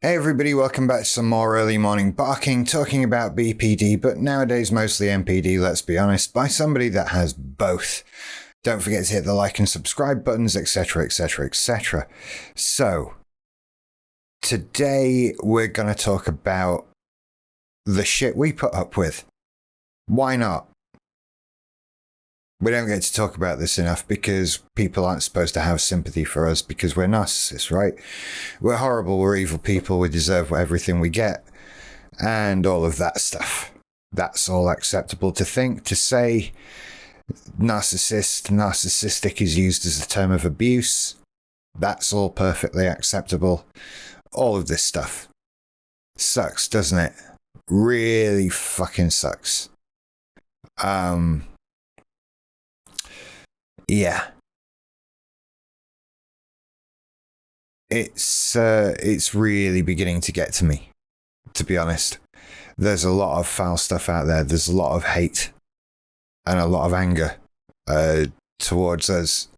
Hey everybody, welcome back to some more early morning barking, talking about BPD, but nowadays mostly NPD, let's be honest, by somebody that has both. Don't forget to hit the like and subscribe buttons, etc, etc, etc. So, today we're going to talk about the shit we put up with. Why not? We don't get to talk about this enough because people aren't supposed to have sympathy for us because we're narcissists, right? We're horrible, we're evil people, we deserve everything we get, and all of that stuff. That's all acceptable to think, to say. Narcissistic is used as a term of abuse. That's all perfectly acceptable. All of this stuff. Sucks, doesn't it? Really fucking sucks. Yeah. It's really beginning to get to me, to be honest. There's a lot of foul stuff out there. There's a lot of hate and a lot of anger towards us.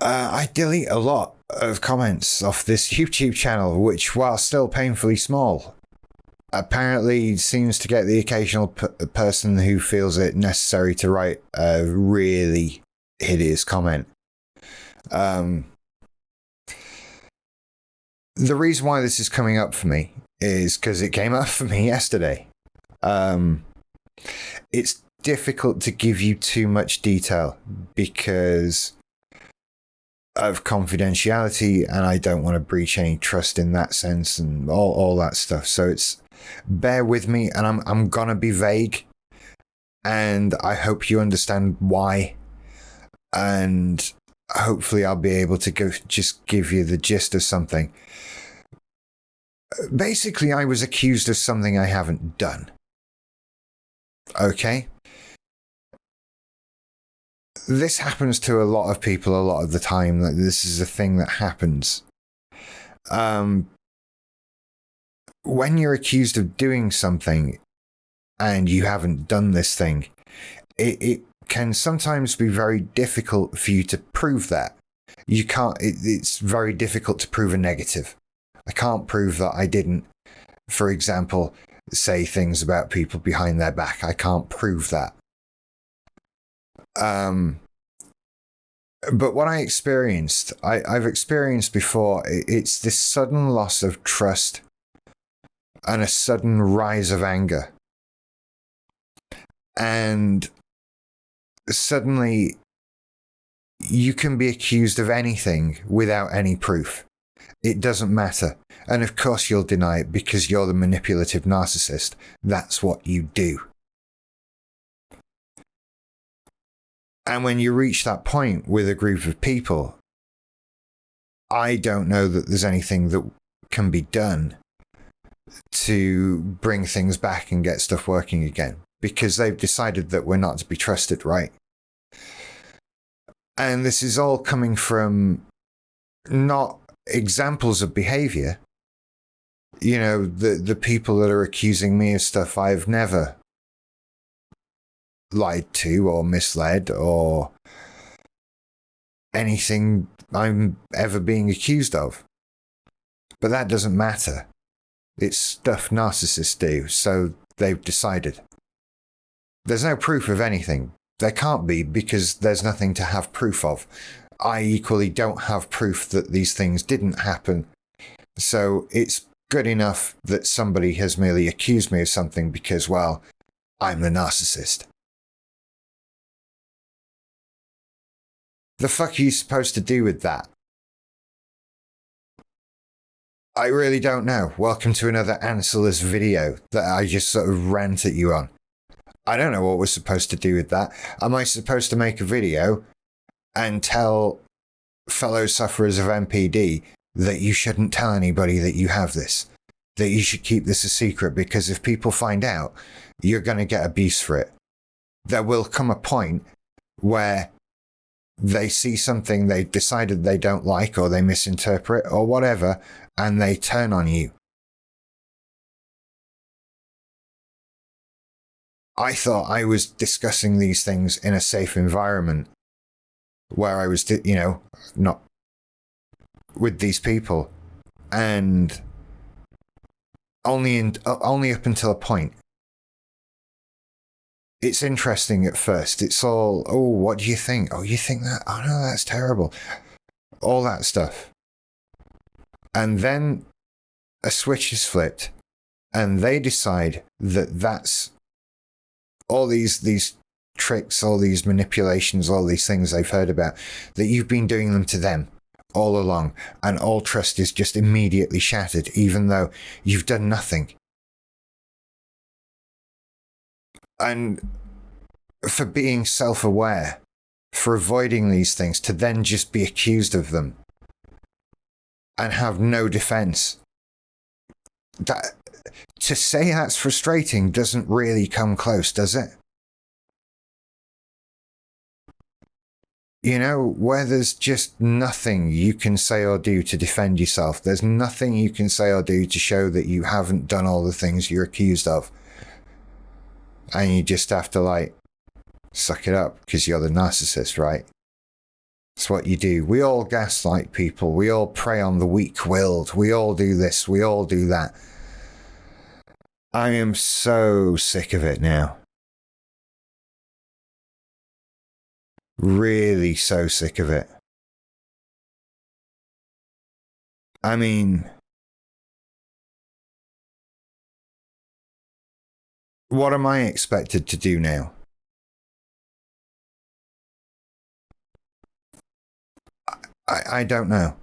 I delete a lot of comments off this YouTube channel, which, while still painfully small, apparently seems to get the occasional person who feels it necessary to write a really hideous comment. The reason why this is coming up for me is because it came up for me yesterday. It's difficult to give you too much detail because of confidentiality, and I don't want to breach any trust in that sense and all that stuff. So it's, bear with me, and I'm gonna be vague, and I hope you understand why, and hopefully I'll be able to just give you the gist of something. Basically, I was accused of something I haven't done. Okay? This happens to a lot of people a lot of the time. That this is a thing that happens. When you're accused of doing something and you haven't done this thing, it can sometimes be very difficult for you to prove that. You can't, it's very difficult to prove a negative. I can't prove that I didn't, for example, say things about people behind their back. I can't prove that. But what I experienced, I've experienced before, it's this sudden loss of trust and a sudden rise of anger. And suddenly you can be accused of anything without any proof. It doesn't matter. And of course you'll deny it because you're the manipulative narcissist. That's what you do. And when you reach that point with a group of people, I don't know that there's anything that can be done to bring things back and get stuff working again, because they've decided that we're not to be trusted, right? And this is all coming from not examples of behavior. You know, the people that are accusing me of stuff I've never lied to or misled or anything I'm ever being accused of. But that doesn't matter. It's stuff narcissists do, so they've decided. There's no proof of anything. There can't be, because there's nothing to have proof of. I equally don't have proof that these things didn't happen. So it's good enough that somebody has merely accused me of something because, well, I'm the narcissist. The fuck are you supposed to do with that? I really don't know. Welcome to another answerless video that I just sort of rant at you on. I don't know what we're supposed to do with that. Am I supposed to make a video and tell fellow sufferers of NPD that you shouldn't tell anybody that you have this? That you should keep this a secret, because if people find out, you're going to get abuse for it. There will come a point where they see something they decided they don't like, or they misinterpret, or whatever, and they turn on you. I thought I was discussing these things in a safe environment, where I was, not with these people, and only up until a point. It's interesting at first. It's all, oh, what do you think? Oh, you think that? Oh no, that's terrible. All that stuff. And then a switch is flipped, and they decide that that's all these tricks, all these manipulations, all these things they've heard about, that you've been doing them to them all along, and all trust is just immediately shattered, even though you've done nothing. And for being self-aware, for avoiding these things, to then just be accused of them and have no defense. That, to say that's frustrating doesn't really come close, does it? You know, where there's just nothing you can say or do to defend yourself. There's nothing you can say or do to show that you haven't done all the things you're accused of. And you just have to, suck it up because you're the narcissist, right? It's what you do. We all gaslight people. We all prey on the weak-willed. We all do this. We all do that. I am so sick of it now. Really so sick of it. I mean, what am I expected to do now? I don't know.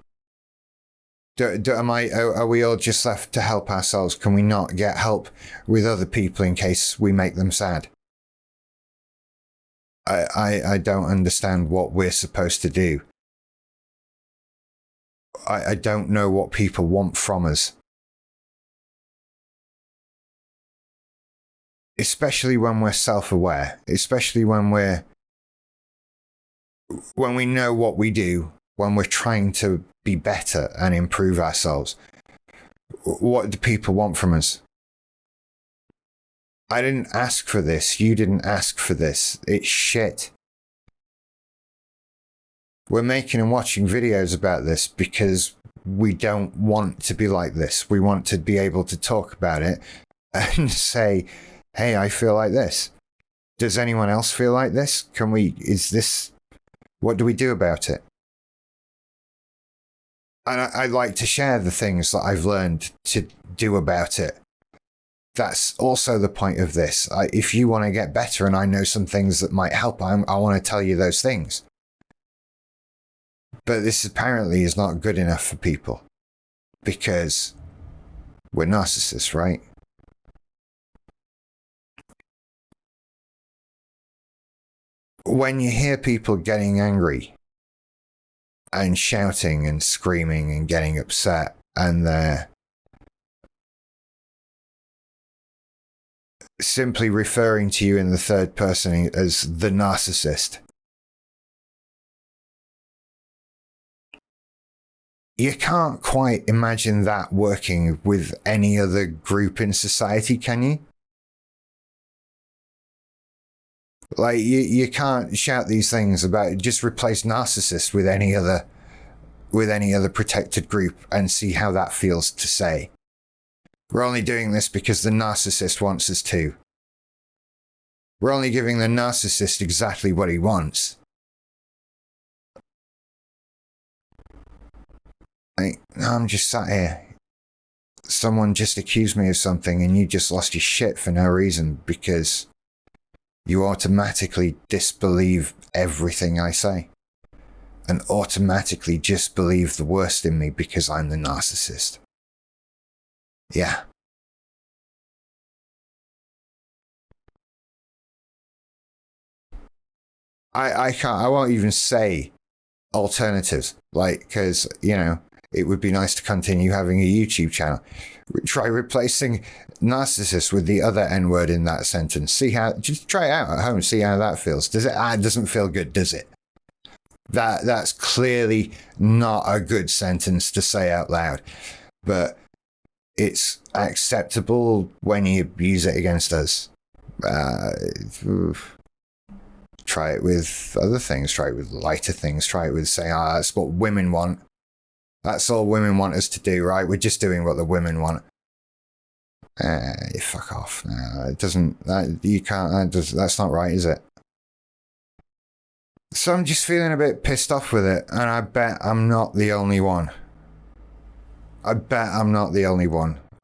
Are we all just left to help ourselves? Can we not get help with other people in case we make them sad? I don't understand what we're supposed to do. I don't know what people want from us. Especially when we're self-aware, especially when we know what we do, when we're trying to be better and improve ourselves. What do people want from us? I didn't ask for this. You didn't ask for this. It's shit. We're making and watching videos about this because we don't want to be like this. We want to be able to talk about it and say, hey, I feel like this. Does anyone else feel like this? What do we do about it? And I like to share the things that I've learned to do about it. That's also the point of this. If you want to get better and I know some things that might help, I want to tell you those things. But this apparently is not good enough for people because we're narcissists, right? When you hear people getting angry and shouting and screaming and getting upset, and they're simply referring to you in the third person as the narcissist, you can't quite imagine that working with any other group in society, can you? You can't shout these things about, just replace narcissist with any other protected group and see how that feels to say. We're only doing this because the narcissist wants us to. We're only giving the narcissist exactly what he wants. I'm just sat here. Someone just accused me of something and you just lost your shit for no reason because you automatically disbelieve everything I say and automatically just believe the worst in me because I'm the narcissist. Yeah. I won't even say alternatives, because, it would be nice to continue having a YouTube channel. Try replacing narcissist with the other N-word in that sentence. Just try it out at home, see how that feels. Does it? It doesn't feel good, does it? That's clearly not a good sentence to say out loud, but it's acceptable when you use it against us. Try it with other things. Try it with lighter things. Try it with saying, that's what women want. That's all women want us to do, right? We're just doing what the women want. You fuck off. No, it doesn't. You can't. That's not right, is it? So I'm just feeling a bit pissed off with it, and I bet I'm not the only one.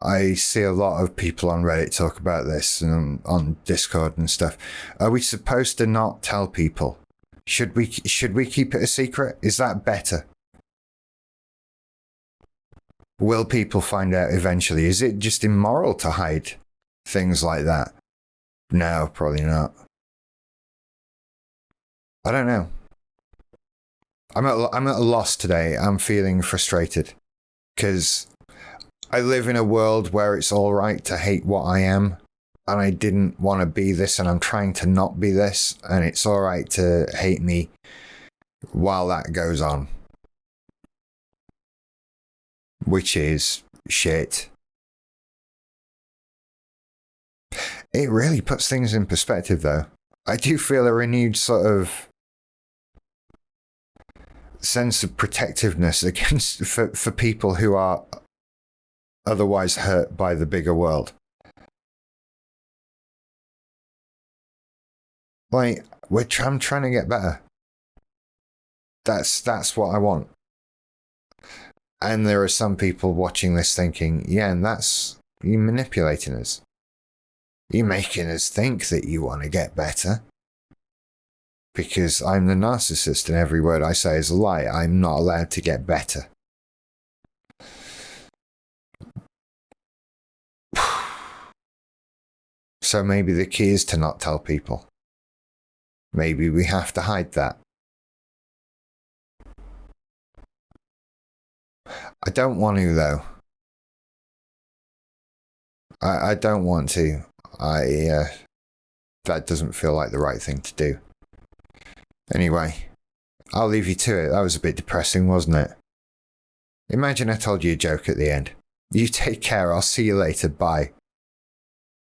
I see a lot of people on Reddit talk about this and on Discord and stuff. Are we supposed to not tell people? Should we keep it a secret? Is that better? Will people find out eventually? Is it just immoral to hide things like that? No, probably not. I don't know. I'm at a loss today. I'm feeling frustrated because I live in a world where it's all right to hate what I am, and I didn't want to be this, and I'm trying to not be this, and it's all right to hate me while that goes on, which is shit. It really puts things in perspective, though. I do feel a renewed sort of sense of protectiveness against for people who are otherwise hurt by the bigger world. Like, I'm trying to get better. That's what I want. And there are some people watching this thinking, yeah, and that's you manipulating us. You're making us think that you want to get better. Because I'm the narcissist and every word I say is a lie. I'm not allowed to get better. So maybe the key is to not tell people. Maybe we have to hide that. I don't want to, though. I don't want to. That doesn't feel like the right thing to do. Anyway, I'll leave you to it. That was a bit depressing, wasn't it? Imagine I told you a joke at the end. You take care. I'll see you later. Bye.